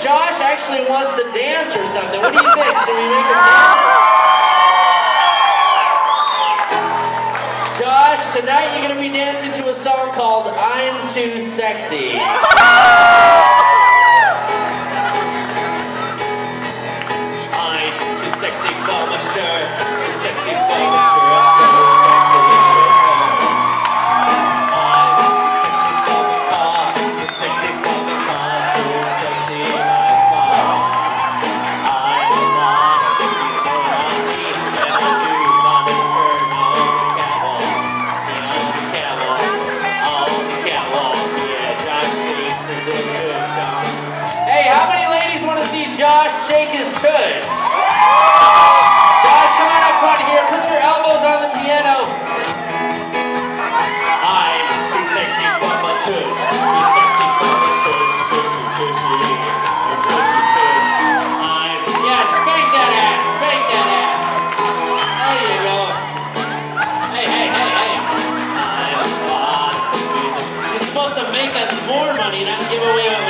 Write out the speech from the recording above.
Josh actually wants to dance or something. What do you think? Should we make him dance? Josh, tonight you're going to be dancing to a song called I'm Too Sexy. I'm too sexy for my shirt, too sexy for my shirt, so sexy. I'm too sexy for my car, too sexy for my car, too sexy in my car. I'm the one that you put on me, and I do want to turn on the catwalk, yeah, Josh shakes his little tush on. Hey, how many ladies want to see Josh shake his tush? Josh, come on up front here. Put your elbows on the piano. I'm too sexy for my tush. Too sexy for my tush. Tushy, tushy. Tushy, tush. Yeah, spank that ass. Spank that ass. There you go. Hey, hey, hey, hey. I'm fun. You're supposed to make us more money, not give away what